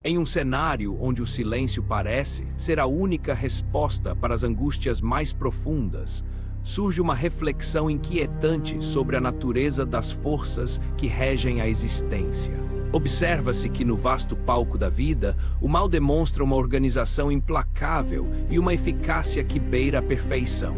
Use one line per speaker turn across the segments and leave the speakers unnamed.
Em um cenário onde o silêncio parece ser a única resposta para as angústias mais profundas, surge uma reflexão inquietante sobre a natureza das forças que regem a existência. Observa-se que no vasto palco da vida, o mal demonstra uma organização implacável e uma eficácia que beira a perfeição,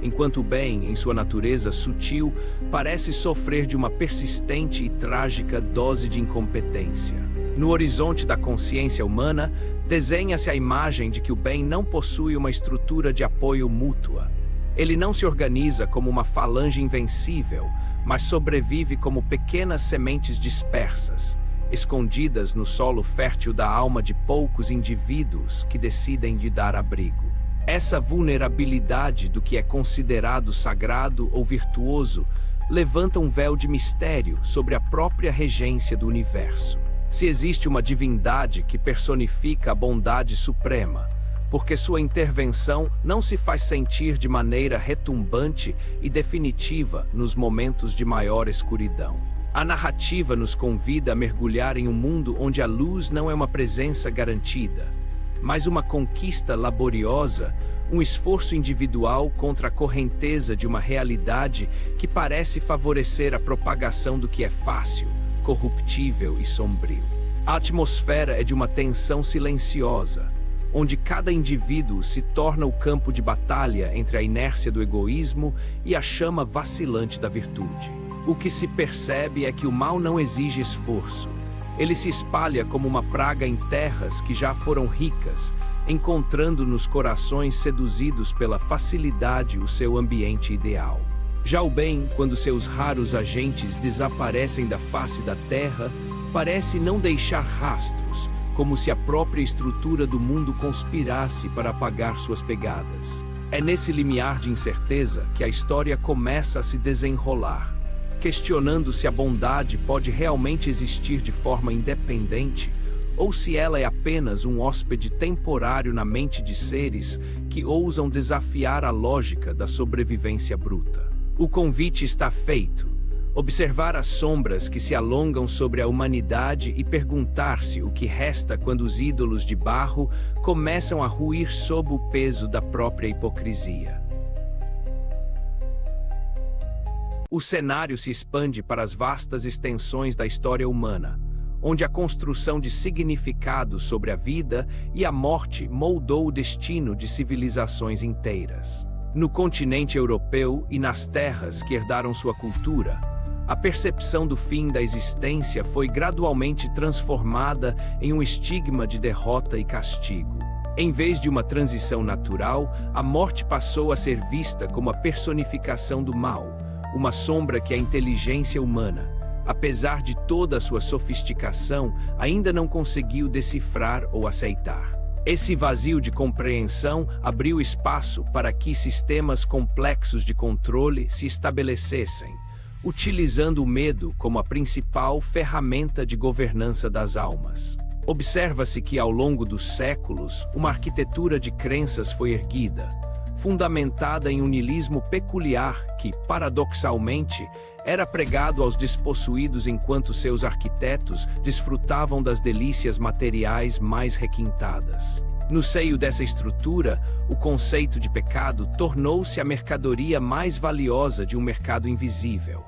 enquanto o bem, em sua natureza sutil, parece sofrer de uma persistente e trágica dose de incompetência. No horizonte da consciência humana, desenha-se a imagem de que o bem não possui uma estrutura de apoio mútua. Ele não se organiza como uma falange invencível, mas sobrevive como pequenas sementes dispersas, escondidas no solo fértil da alma de poucos indivíduos que decidem lhe dar abrigo. Essa vulnerabilidade do que é considerado sagrado ou virtuoso levanta um véu de mistério sobre a própria regência do universo. Se existe uma divindade que personifica a bondade suprema, porque sua intervenção não se faz sentir de maneira retumbante e definitiva nos momentos de maior escuridão. A narrativa nos convida a mergulhar em um mundo onde a luz não é uma presença garantida, mas uma conquista laboriosa, um esforço individual contra a correnteza de uma realidade que parece favorecer a propagação do que é fácil, corruptível e sombrio. A atmosfera é de uma tensão silenciosa, onde cada indivíduo se torna o campo de batalha entre a inércia do egoísmo e a chama vacilante da virtude. O que se percebe é que o mal não exige esforço. Ele se espalha como uma praga em terras que já foram ricas, encontrando nos corações seduzidos pela facilidade o seu ambiente ideal. Já o bem, quando seus raros agentes desaparecem da face da terra, parece não deixar rastros, como se a própria estrutura do mundo conspirasse para apagar suas pegadas. É nesse limiar de incerteza que a história começa a se desenrolar, questionando se a bondade pode realmente existir de forma independente, ou se ela é apenas um hóspede temporário na mente de seres que ousam desafiar a lógica da sobrevivência bruta. O convite está feito: observar as sombras que se alongam sobre a humanidade e perguntar-se o que resta quando os ídolos de barro começam a ruir sob o peso da própria hipocrisia. O cenário se expande para as vastas extensões da história humana, onde a construção de significado sobre a vida e a morte moldou o destino de civilizações inteiras. No continente europeu e nas terras que herdaram sua cultura, a percepção do fim da existência foi gradualmente transformada em um estigma de derrota e castigo. Em vez de uma transição natural, a morte passou a ser vista como a personificação do mal, uma sombra que a inteligência humana, apesar de toda a sua sofisticação, ainda não conseguiu decifrar ou aceitar. Esse vazio de compreensão abriu espaço para que sistemas complexos de controle se estabelecessem, utilizando o medo como a principal ferramenta de governança das almas. Observa-se que ao longo dos séculos, uma arquitetura de crenças foi erguida, fundamentada em um niilismo peculiar que, paradoxalmente, era pregado aos despossuídos enquanto seus arquitetos desfrutavam das delícias materiais mais requintadas. No seio dessa estrutura, o conceito de pecado tornou-se a mercadoria mais valiosa de um mercado invisível.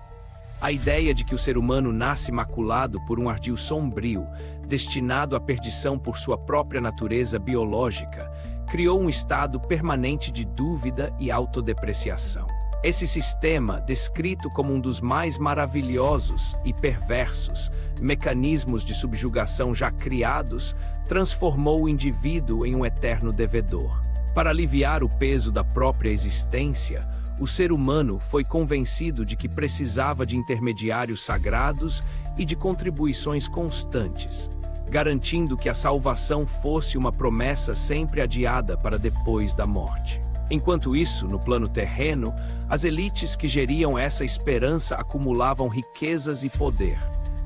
A ideia de que o ser humano nasce maculado por um ardil sombrio, destinado à perdição por sua própria natureza biológica, criou um estado permanente de dúvida e autodepreciação. Esse sistema, descrito como um dos mais maravilhosos e perversos mecanismos de subjugação já criados, transformou o indivíduo em um eterno devedor. Para aliviar o peso da própria existência, o ser humano foi convencido de que precisava de intermediários sagrados e de contribuições constantes, garantindo que a salvação fosse uma promessa sempre adiada para depois da morte. Enquanto isso, no plano terreno, as elites que geriam essa esperança acumulavam riquezas e poder,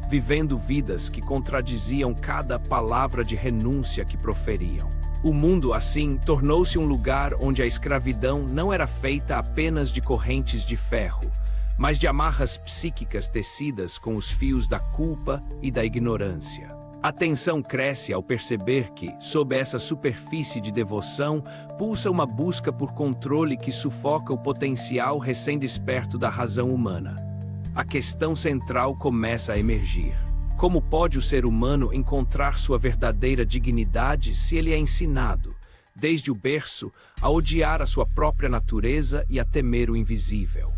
vivendo vidas que contradiziam cada palavra de renúncia que proferiam. O mundo, assim, tornou-se um lugar onde a escravidão não era feita apenas de correntes de ferro, mas de amarras psíquicas tecidas com os fios da culpa e da ignorância. A tensão cresce ao perceber que, sob essa superfície de devoção, pulsa uma busca por controle que sufoca o potencial recém-desperto da razão humana. A questão central começa a emergir. Como pode o ser humano encontrar sua verdadeira dignidade se ele é ensinado, desde o berço, a odiar a sua própria natureza e a temer o invisível?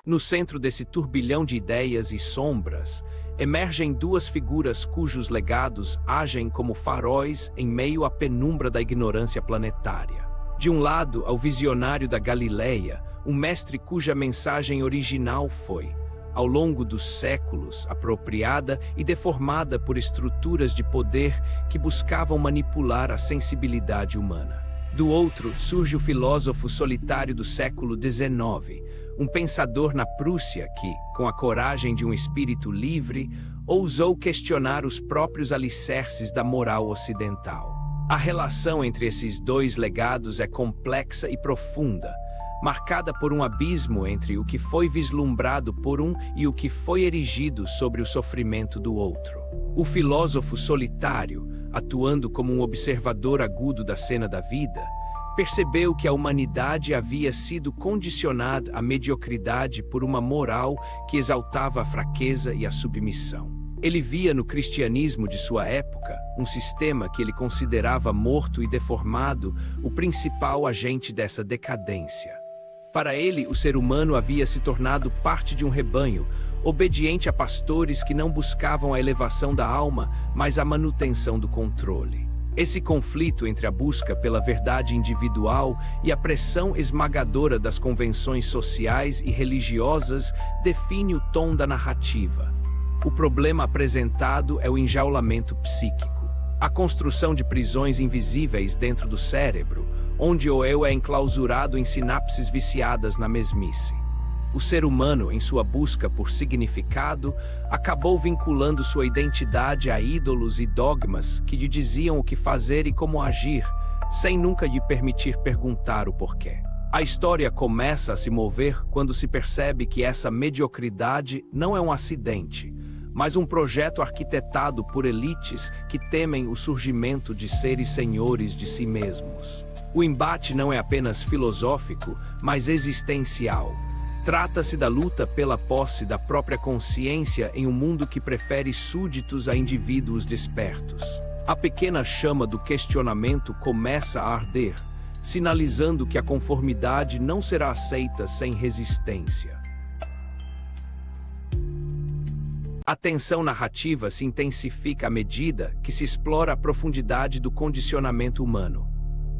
No centro desse turbilhão de ideias e sombras, emergem duas figuras cujos legados agem como faróis em meio à penumbra da ignorância planetária. De um lado, ao visionário da Galileia, um mestre cuja mensagem original foi, ao longo dos séculos, apropriada e deformada por estruturas de poder que buscavam manipular a sensibilidade humana. Do outro, surge o filósofo solitário do século XIX, um pensador na Prússia que, com a coragem de um espírito livre, ousou questionar os próprios alicerces da moral ocidental. A relação entre esses dois legados é complexa e profunda, marcada por um abismo entre o que foi vislumbrado por um e o que foi erigido sobre o sofrimento do outro. O filósofo solitário, atuando como um observador agudo da cena da vida, percebeu que a humanidade havia sido condicionada à mediocridade por uma moral que exaltava a fraqueza e a submissão. Ele via no cristianismo de sua época, um sistema que ele considerava morto e deformado, o principal agente dessa decadência. Para ele, o ser humano havia se tornado parte de um rebanho, obediente a pastores que não buscavam a elevação da alma, mas a manutenção do controle. Esse conflito entre a busca pela verdade individual e a pressão esmagadora das convenções sociais e religiosas define o tom da narrativa. O problema apresentado é o enjaulamento psíquico, a construção de prisões invisíveis dentro do cérebro, onde o eu é enclausurado em sinapses viciadas na mesmice. O ser humano, em sua busca por significado, acabou vinculando sua identidade a ídolos e dogmas que lhe diziam o que fazer e como agir, sem nunca lhe permitir perguntar o porquê. A história começa a se mover quando se percebe que essa mediocridade não é um acidente, mas um projeto arquitetado por elites que temem o surgimento de seres senhores de si mesmos. O embate não é apenas filosófico, mas existencial. Trata-se da luta pela posse da própria consciência em um mundo que prefere súditos a indivíduos despertos. A pequena chama do questionamento começa a arder, sinalizando que a conformidade não será aceita sem resistência. A tensão narrativa se intensifica à medida que se explora a profundidade do condicionamento humano.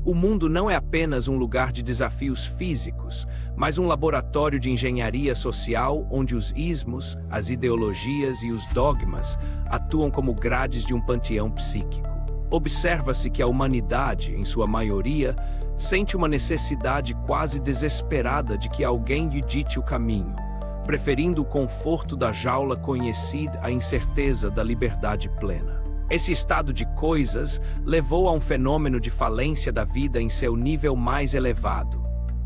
O mundo não é apenas um lugar de desafios físicos, mas um laboratório de engenharia social onde os ismos, as ideologias e os dogmas atuam como grades de um panteão psíquico. Observa-se que a humanidade, em sua maioria, sente uma necessidade quase desesperada de que alguém lhe dite o caminho, preferindo o conforto da jaula conhecida à incerteza da liberdade plena. Esse estado de coisas levou a um fenômeno de falência da vida em seu nível mais elevado.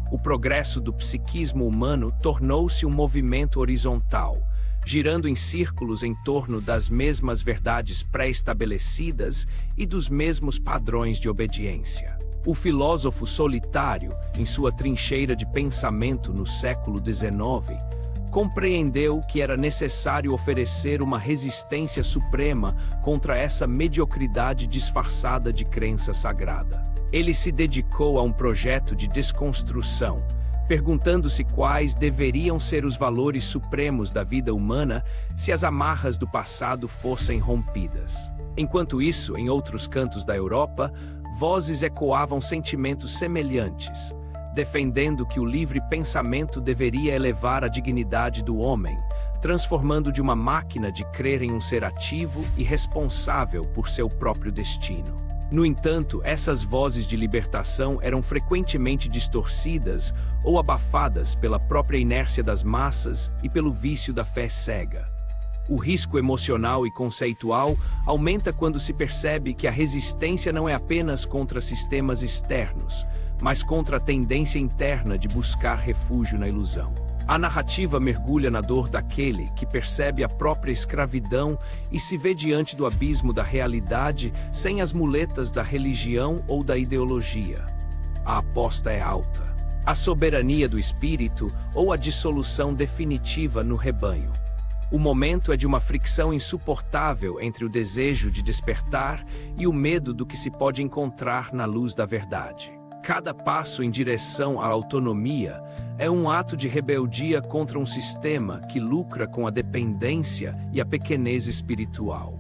O progresso do psiquismo humano tornou-se um movimento horizontal, girando em círculos em torno das mesmas verdades pré-estabelecidas e dos mesmos padrões de obediência. O filósofo solitário, em sua trincheira de pensamento no século XIX, compreendeu que era necessário oferecer uma resistência suprema contra essa mediocridade disfarçada de crença sagrada. Ele se dedicou a um projeto de desconstrução, perguntando-se quais deveriam ser os valores supremos da vida humana se as amarras do passado fossem rompidas. Enquanto isso, em outros cantos da Europa, vozes ecoavam sentimentos semelhantes, defendendo que o livre pensamento deveria elevar a dignidade do homem, transformando de uma máquina de crer em um ser ativo e responsável por seu próprio destino. No entanto, essas vozes de libertação eram frequentemente distorcidas ou abafadas pela própria inércia das massas e pelo vício da fé cega. O risco emocional e conceitual aumenta quando se percebe que a resistência não é apenas contra sistemas externos, mas contra a tendência interna de buscar refúgio na ilusão. A narrativa mergulha na dor daquele que percebe a própria escravidão e se vê diante do abismo da realidade sem as muletas da religião ou da ideologia. A aposta é alta: a soberania do espírito ou a dissolução definitiva no rebanho. O momento é de uma fricção insuportável entre o desejo de despertar e o medo do que se pode encontrar na luz da verdade. Cada passo em direção à autonomia é um ato de rebeldia contra um sistema que lucra com a dependência e a pequenez espiritual.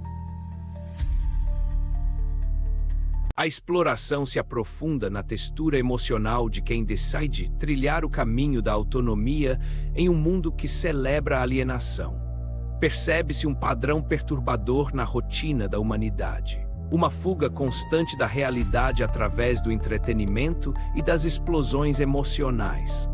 A exploração se aprofunda na textura emocional de quem decide trilhar o caminho da autonomia em um mundo que celebra a alienação. Percebe-se um padrão perturbador na rotina da humanidade. Uma fuga constante da realidade através do entretenimento e das explosões emocionais.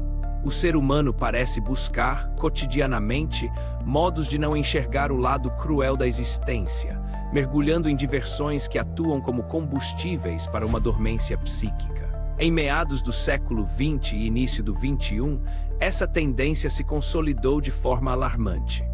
O ser humano parece buscar, cotidianamente, modos de não enxergar o lado cruel da existência, mergulhando em diversões que atuam como combustíveis para uma dormência psíquica. Em meados do século XX e início do XXI, essa tendência se consolidou de forma alarmante.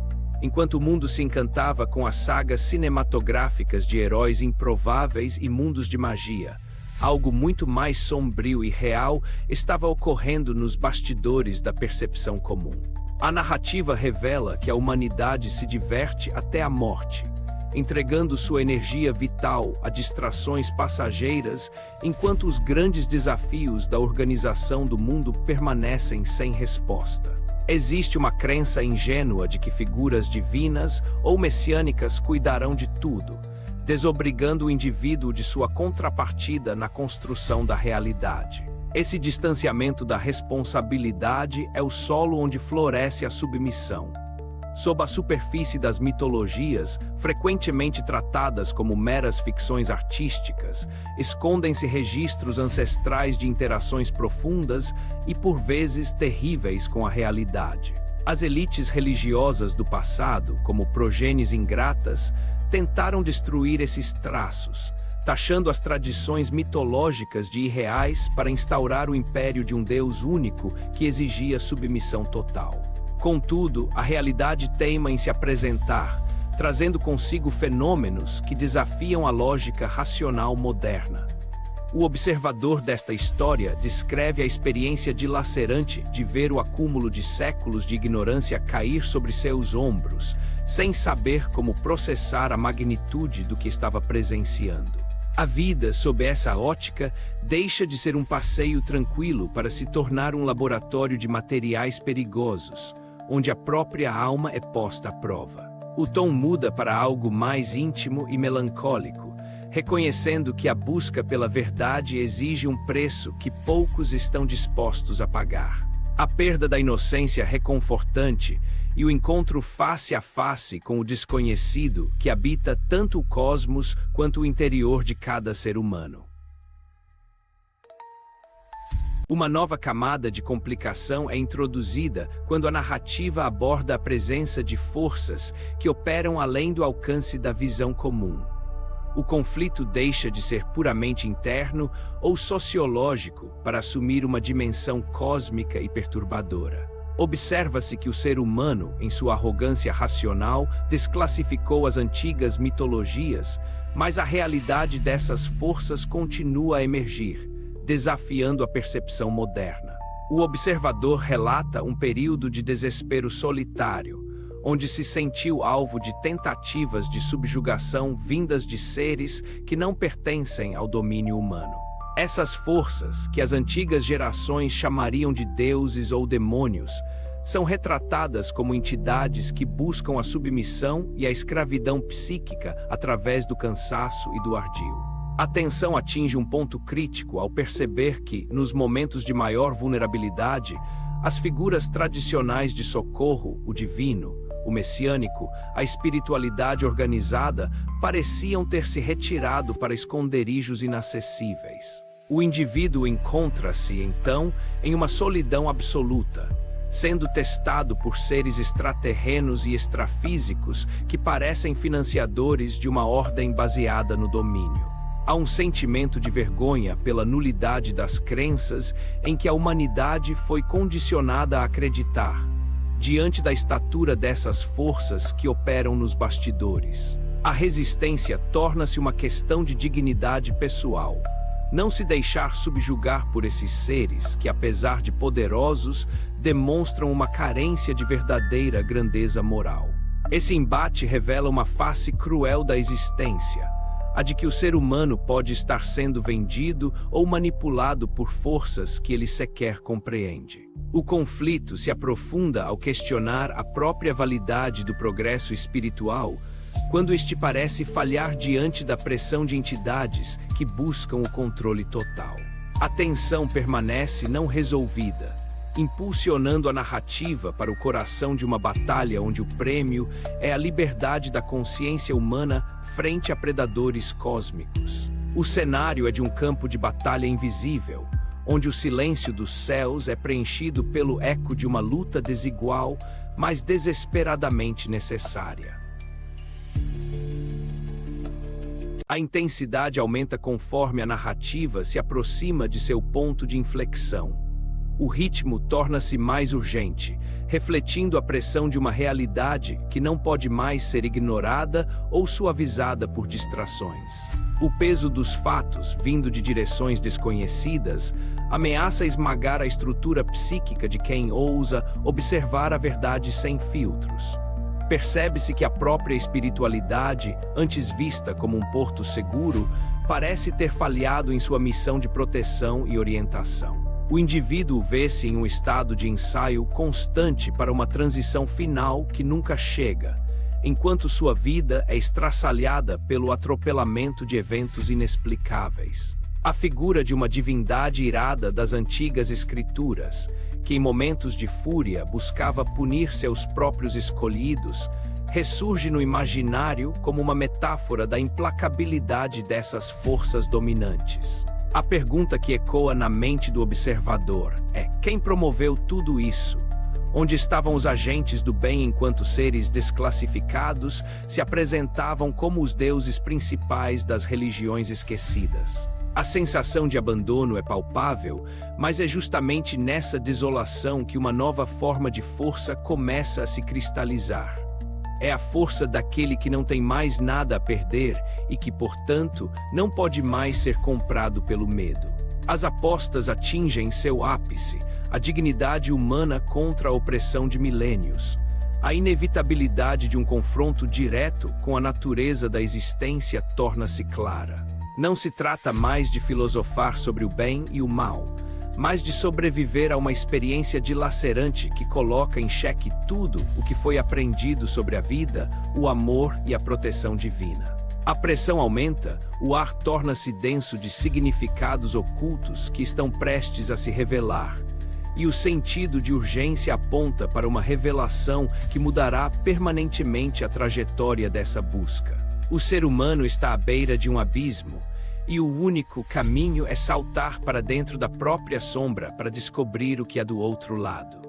Enquanto o mundo se encantava com as sagas cinematográficas de heróis improváveis e mundos de magia, algo muito mais sombrio e real estava ocorrendo nos bastidores da percepção comum. A narrativa revela que a humanidade se diverte até a morte, entregando sua energia vital a distrações passageiras, enquanto os grandes desafios da organização do mundo permanecem sem resposta. Existe uma crença ingênua de que figuras divinas ou messiânicas cuidarão de tudo, desobrigando o indivíduo de sua contrapartida na construção da realidade. Esse distanciamento da responsabilidade é o solo onde floresce a submissão. Sob a superfície das mitologias, frequentemente tratadas como meras ficções artísticas, escondem-se registros ancestrais de interações profundas e, por vezes, terríveis com a realidade. As elites religiosas do passado, como progênies ingratas, tentaram destruir esses traços, taxando as tradições mitológicas de irreais para instaurar o império de um Deus único que exigia submissão total. Contudo, a realidade teima em se apresentar, trazendo consigo fenômenos que desafiam a lógica racional moderna. O observador desta história descreve a experiência dilacerante de ver o acúmulo de séculos de ignorância cair sobre seus ombros, sem saber como processar a magnitude do que estava presenciando. A vida, sob essa ótica, deixa de ser um passeio tranquilo para se tornar um laboratório de materiais perigosos, onde a própria alma é posta à prova. O tom muda para algo mais íntimo e melancólico, reconhecendo que a busca pela verdade exige um preço que poucos estão dispostos a pagar. A perda da inocência reconfortante e o encontro face a face com o desconhecido que habita tanto o cosmos quanto o interior de cada ser humano. Uma nova camada de complicação é introduzida quando a narrativa aborda a presença de forças que operam além do alcance da visão comum. O conflito deixa de ser puramente interno ou sociológico para assumir uma dimensão cósmica e perturbadora. Observa-se que o ser humano, em sua arrogância racional, desclassificou as antigas mitologias, mas a realidade dessas forças continua a emergir, desafiando a percepção moderna. O observador relata um período de desespero solitário, onde se sentiu alvo de tentativas de subjugação vindas de seres que não pertencem ao domínio humano. Essas forças, que as antigas gerações chamariam de deuses ou demônios, são retratadas como entidades que buscam a submissão e a escravidão psíquica através do cansaço e do ardil. A tensão atinge um ponto crítico ao perceber que, nos momentos de maior vulnerabilidade, as figuras tradicionais de socorro, o divino, o messiânico, a espiritualidade organizada, pareciam ter se retirado para esconderijos inacessíveis. O indivíduo encontra-se, então, em uma solidão absoluta, sendo testado por seres extraterrenos e extrafísicos que parecem financiadores de uma ordem baseada no domínio. Há um sentimento de vergonha pela nulidade das crenças em que a humanidade foi condicionada a acreditar, diante da estatura dessas forças que operam nos bastidores. A resistência torna-se uma questão de dignidade pessoal. Não se deixar subjugar por esses seres que, apesar de poderosos, demonstram uma carência de verdadeira grandeza moral. Esse embate revela uma face cruel da existência, a de que o ser humano pode estar sendo vendido ou manipulado por forças que ele sequer compreende. O conflito se aprofunda ao questionar a própria validade do progresso espiritual, quando este parece falhar diante da pressão de entidades que buscam o controle total. A tensão permanece não resolvida, impulsionando a narrativa para o coração de uma batalha onde o prêmio é a liberdade da consciência humana frente a predadores cósmicos. O cenário é de um campo de batalha invisível, onde o silêncio dos céus é preenchido pelo eco de uma luta desigual, mas desesperadamente necessária. A intensidade aumenta conforme a narrativa se aproxima de seu ponto de inflexão. O ritmo torna-se mais urgente, refletindo a pressão de uma realidade que não pode mais ser ignorada ou suavizada por distrações. O peso dos fatos, vindo de direções desconhecidas, ameaça esmagar a estrutura psíquica de quem ousa observar a verdade sem filtros. Percebe-se que a própria espiritualidade, antes vista como um porto seguro, parece ter falhado em sua missão de proteção e orientação. O indivíduo vê-se em um estado de ensaio constante para uma transição final que nunca chega, enquanto sua vida é estraçalhada pelo atropelamento de eventos inexplicáveis. A figura de uma divindade irada das antigas escrituras, que em momentos de fúria buscava punir seus próprios escolhidos, ressurge no imaginário como uma metáfora da implacabilidade dessas forças dominantes. A pergunta que ecoa na mente do observador é: quem promoveu tudo isso? Onde estavam os agentes do bem enquanto seres desclassificados se apresentavam como os deuses principais das religiões esquecidas? A sensação de abandono é palpável, mas é justamente nessa desolação que uma nova forma de força começa a se cristalizar. É a força daquele que não tem mais nada a perder e que, portanto, não pode mais ser comprado pelo medo. As apostas atingem seu ápice, a dignidade humana contra a opressão de milênios. A inevitabilidade de um confronto direto com a natureza da existência torna-se clara. Não se trata mais de filosofar sobre o bem e o mal, mas de sobreviver a uma experiência dilacerante que coloca em xeque tudo o que foi aprendido sobre a vida, o amor e a proteção divina. A pressão aumenta, o ar torna-se denso de significados ocultos que estão prestes a se revelar, e o sentido de urgência aponta para uma revelação que mudará permanentemente a trajetória dessa busca. O ser humano está à beira de um abismo, e o único caminho é saltar para dentro da própria sombra para descobrir o que é do outro lado.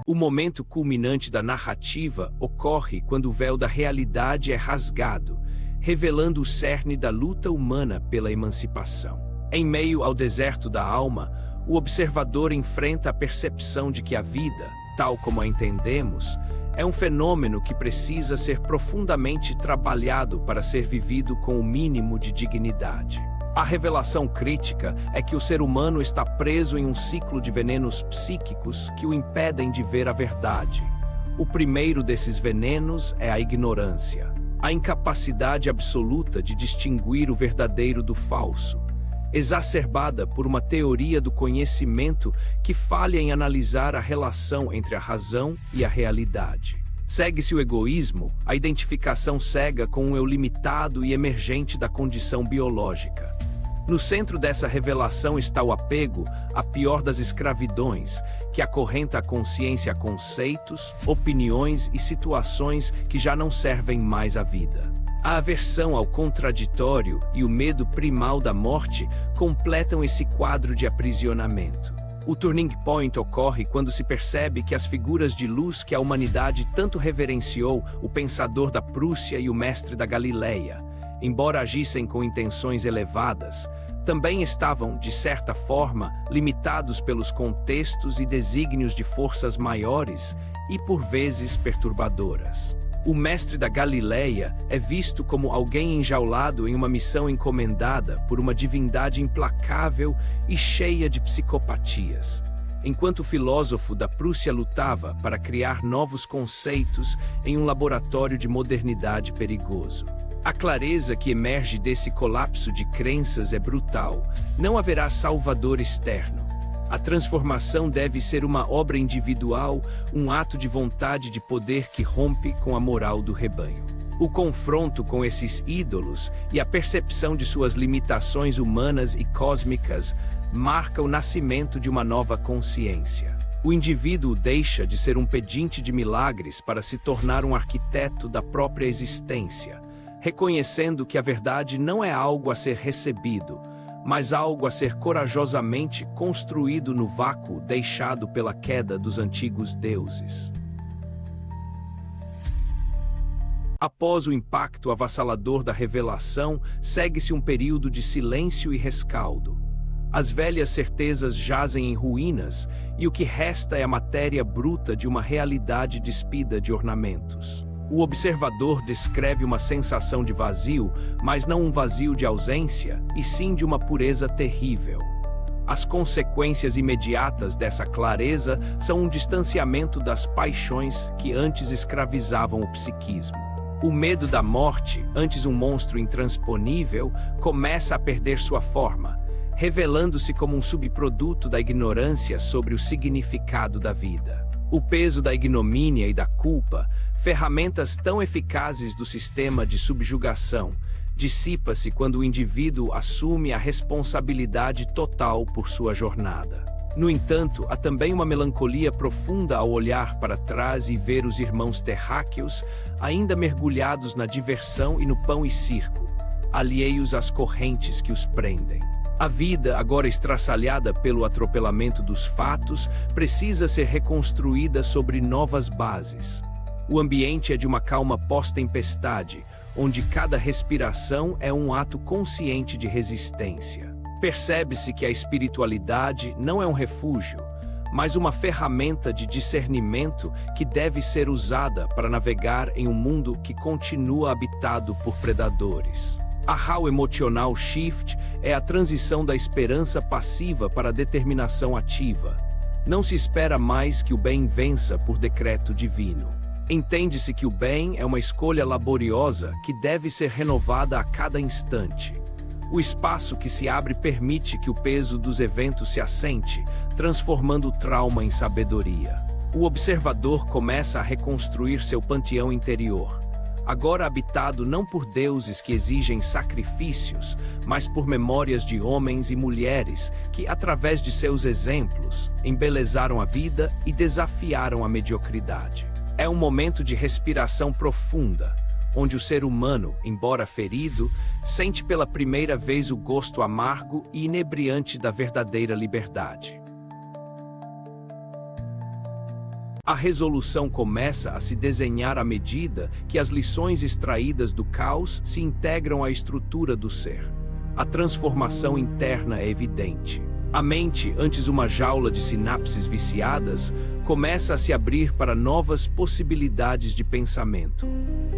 O momento culminante da narrativa ocorre quando o véu da realidade é rasgado, revelando o cerne da luta humana pela emancipação. Em meio ao deserto da alma, o observador enfrenta a percepção de que a vida, tal como a entendemos, é um fenômeno que precisa ser profundamente trabalhado para ser vivido com o mínimo de dignidade. A revelação crítica é que o ser humano está preso em um ciclo de venenos psíquicos que o impedem de ver a verdade. O primeiro desses venenos é a ignorância, a incapacidade absoluta de distinguir o verdadeiro do falso, exacerbada por uma teoria do conhecimento que falha em analisar a relação entre a razão e a realidade. Segue-se o egoísmo, a identificação cega com um eu limitado e emergente da condição biológica. No centro dessa revelação está o apego, a pior das escravidões, que acorrenta a consciência a conceitos, opiniões e situações que já não servem mais à vida. A aversão ao contraditório e o medo primal da morte completam esse quadro de aprisionamento. O turning point ocorre quando se percebe que as figuras de luz que a humanidade tanto reverenciou, o pensador da Prússia e o mestre da Galileia, embora agissem com intenções elevadas, também estavam, de certa forma, limitados pelos contextos e desígnios de forças maiores e, por vezes, perturbadoras. O mestre da Galileia é visto como alguém enjaulado em uma missão encomendada por uma divindade implacável e cheia de psicopatias, enquanto o filósofo da Prússia lutava para criar novos conceitos em um laboratório de modernidade perigoso. A clareza que emerge desse colapso de crenças é brutal. Não haverá salvador externo. A transformação deve ser uma obra individual, um ato de vontade de poder que rompe com a moral do rebanho. O confronto com esses ídolos e a percepção de suas limitações humanas e cósmicas marca o nascimento de uma nova consciência. O indivíduo deixa de ser um pedinte de milagres para se tornar um arquiteto da própria existência, reconhecendo que a verdade não é algo a ser recebido, mas algo a ser corajosamente construído no vácuo deixado pela queda dos antigos deuses. Após o impacto avassalador da revelação, segue-se um período de silêncio e rescaldo. As velhas certezas jazem em ruínas e o que resta é a matéria bruta de uma realidade despida de ornamentos. O observador descreve uma sensação de vazio, mas não um vazio de ausência, e sim de uma pureza terrível. As consequências imediatas dessa clareza são um distanciamento das paixões que antes escravizavam o psiquismo. O medo da morte, antes um monstro intransponível, começa a perder sua forma, revelando-se como um subproduto da ignorância sobre o significado da vida. O peso da ignomínia e da culpa, ferramentas tão eficazes do sistema de subjugação, dissipa-se quando o indivíduo assume a responsabilidade total por sua jornada. No entanto, há também uma melancolia profunda ao olhar para trás e ver os irmãos terráqueos ainda mergulhados na diversão e no pão e circo, alheios às correntes que os prendem. A vida, agora estraçalhada pelo atropelamento dos fatos, precisa ser reconstruída sobre novas bases. O ambiente é de uma calma pós-tempestade, onde cada respiração é um ato consciente de resistência. Percebe-se que a espiritualidade não é um refúgio, mas uma ferramenta de discernimento que deve ser usada para navegar em um mundo que continua habitado por predadores. A How Emotional Shift é a transição da esperança passiva para a determinação ativa. Não se espera mais que o bem vença por decreto divino. Entende-se que o bem é uma escolha laboriosa que deve ser renovada a cada instante. O espaço que se abre permite que o peso dos eventos se assente, transformando o trauma em sabedoria. O observador começa a reconstruir seu panteão interior, agora habitado não por deuses que exigem sacrifícios, mas por memórias de homens e mulheres que, através de seus exemplos, embelezaram a vida e desafiaram a mediocridade. É um momento de respiração profunda, onde o ser humano, embora ferido, sente pela primeira vez o gosto amargo e inebriante da verdadeira liberdade. A resolução começa a se desenhar à medida que as lições extraídas do caos se integram à estrutura do ser. A transformação interna é evidente. A mente, antes uma jaula de sinapses viciadas, começa a se abrir para novas possibilidades de pensamento.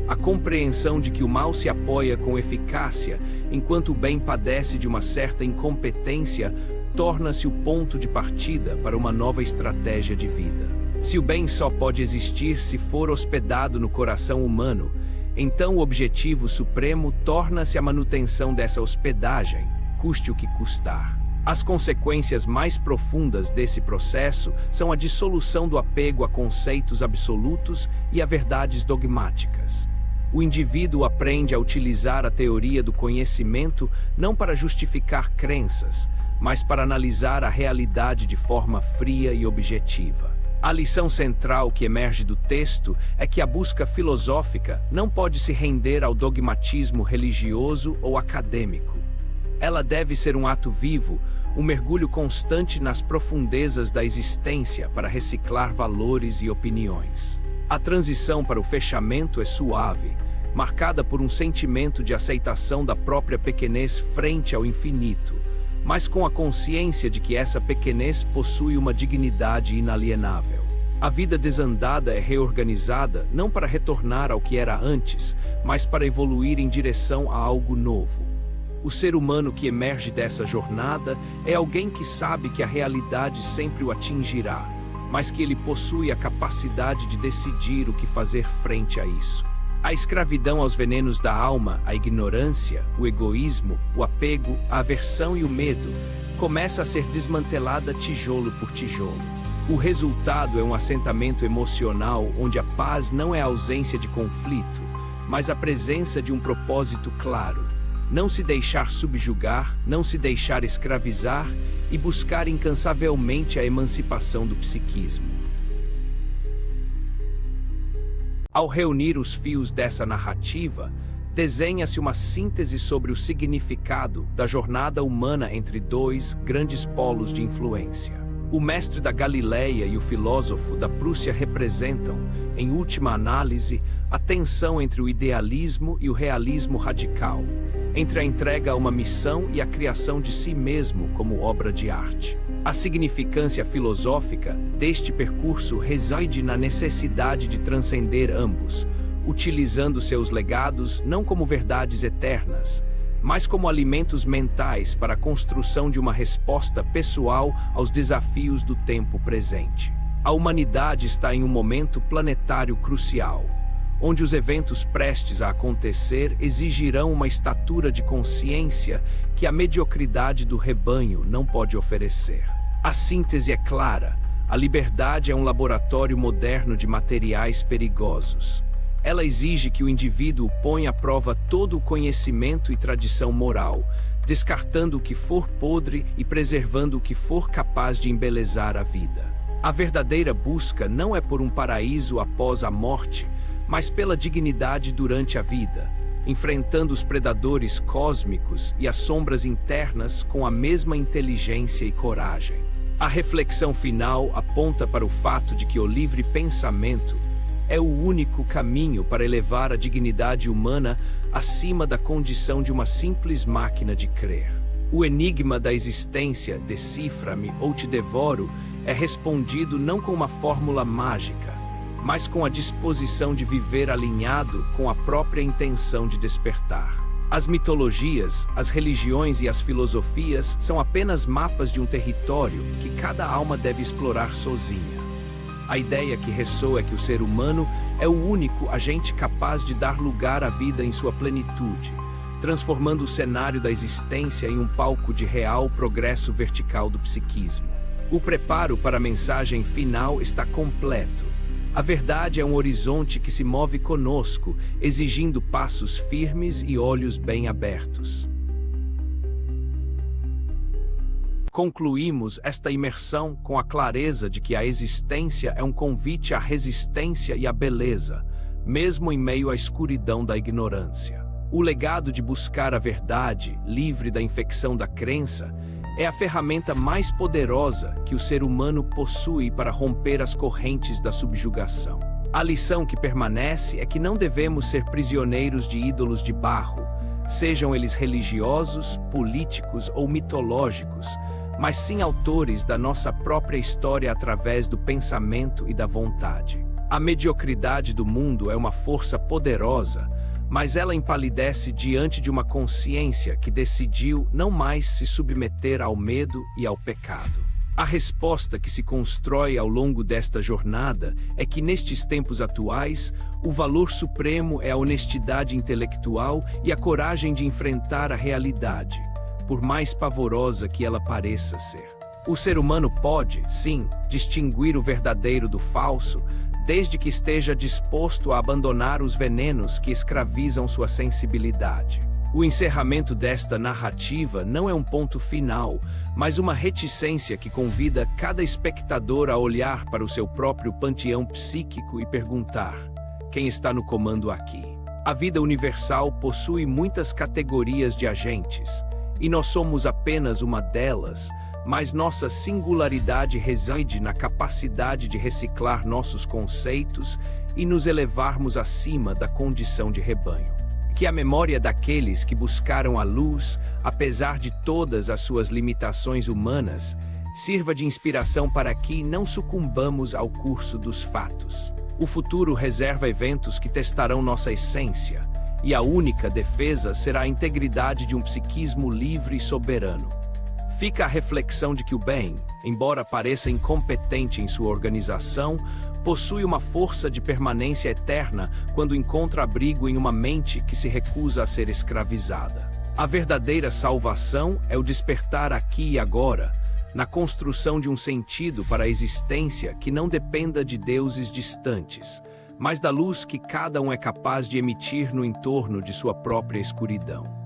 A compreensão de que o mal se apoia com eficácia, enquanto o bem padece de uma certa incompetência, torna-se o ponto de partida para uma nova estratégia de vida. Se o bem só pode existir se for hospedado no coração humano, então o objetivo supremo torna-se a manutenção dessa hospedagem, custe o que custar. As consequências mais profundas desse processo são a dissolução do apego a conceitos absolutos e a verdades dogmáticas. O indivíduo aprende a utilizar a teoria do conhecimento não para justificar crenças, mas para analisar a realidade de forma fria e objetiva. A lição central que emerge do texto é que a busca filosófica não pode se render ao dogmatismo religioso ou acadêmico. Ela deve ser um ato vivo, um mergulho constante nas profundezas da existência para reciclar valores e opiniões. A transição para o fechamento é suave, marcada por um sentimento de aceitação da própria pequenez frente ao infinito, mas com a consciência de que essa pequenez possui uma dignidade inalienável. A vida desandada é reorganizada não para retornar ao que era antes, mas para evoluir em direção a algo novo. O ser humano que emerge dessa jornada é alguém que sabe que a realidade sempre o atingirá, mas que ele possui a capacidade de decidir o que fazer frente a isso. A escravidão aos venenos da alma, a ignorância, o egoísmo, o apego, a aversão e o medo começa a ser desmantelada tijolo por tijolo. O resultado é um assentamento emocional onde a paz não é a ausência de conflito, mas a presença de um propósito claro. Não se deixar subjugar, não se deixar escravizar e buscar incansavelmente a emancipação do psiquismo. Ao reunir os fios dessa narrativa, desenha-se uma síntese sobre o significado da jornada humana entre dois grandes polos de influência. O mestre da Galileia e o filósofo da Prússia representam, em última análise, a tensão entre o idealismo e o realismo radical, entre a entrega a uma missão e a criação de si mesmo como obra de arte. A significância filosófica deste percurso reside na necessidade de transcender ambos, utilizando seus legados não como verdades eternas, mas como alimentos mentais para a construção de uma resposta pessoal aos desafios do tempo presente. A humanidade está em um momento planetário crucial, onde os eventos prestes a acontecer exigirão uma estatura de consciência que a mediocridade do rebanho não pode oferecer. A síntese é clara: a liberdade é um laboratório moderno de materiais perigosos. Ela exige que o indivíduo ponha à prova todo o conhecimento e tradição moral, descartando o que for podre e preservando o que for capaz de embelezar a vida. A verdadeira busca não é por um paraíso após a morte, mas pela dignidade durante a vida, enfrentando os predadores cósmicos e as sombras internas com a mesma inteligência e coragem. A reflexão final aponta para o fato de que o livre pensamento é o único caminho para elevar a dignidade humana acima da condição de uma simples máquina de crer. O enigma da existência, decifra-me ou te devoro, é respondido não com uma fórmula mágica, mas com a disposição de viver alinhado com a própria intenção de despertar. As mitologias, as religiões e as filosofias são apenas mapas de um território que cada alma deve explorar sozinha. A ideia que ressoa é que o ser humano é o único agente capaz de dar lugar à vida em sua plenitude, transformando o cenário da existência em um palco de real progresso vertical do psiquismo. O preparo para a mensagem final está completo. A verdade é um horizonte que se move conosco, exigindo passos firmes e olhos bem abertos. Concluímos esta imersão com a clareza de que a existência é um convite à resistência e à beleza, mesmo em meio à escuridão da ignorância. O legado de buscar a verdade, livre da infecção da crença, é a ferramenta mais poderosa que o ser humano possui para romper as correntes da subjugação. A lição que permanece é que não devemos ser prisioneiros de ídolos de barro, sejam eles religiosos, políticos ou mitológicos, mas sim autores da nossa própria história através do pensamento e da vontade. A mediocridade do mundo é uma força poderosa, mas ela empalidece diante de uma consciência que decidiu não mais se submeter ao medo e ao pecado. A resposta que se constrói ao longo desta jornada é que, nestes tempos atuais, o valor supremo é a honestidade intelectual e a coragem de enfrentar a realidade, por mais pavorosa que ela pareça ser. O ser humano pode, sim, distinguir o verdadeiro do falso, desde que esteja disposto a abandonar os venenos que escravizam sua sensibilidade. O encerramento desta narrativa não é um ponto final, mas uma reticência que convida cada espectador a olhar para o seu próprio panteão psíquico e perguntar: quem está no comando aqui? A vida universal possui muitas categorias de agentes, e nós somos apenas uma delas, mas nossa singularidade reside na capacidade de reciclar nossos conceitos e nos elevarmos acima da condição de rebanho. Que a memória daqueles que buscaram a luz, apesar de todas as suas limitações humanas, sirva de inspiração para que não sucumbamos ao curso dos fatos. O futuro reserva eventos que testarão nossa essência, e a única defesa será a integridade de um psiquismo livre e soberano. Fica a reflexão de que o bem, embora pareça incompetente em sua organização, possui uma força de permanência eterna quando encontra abrigo em uma mente que se recusa a ser escravizada. A verdadeira salvação é o despertar aqui e agora, na construção de um sentido para a existência que não dependa de deuses distantes, mas da luz que cada um é capaz de emitir no entorno de sua própria escuridão.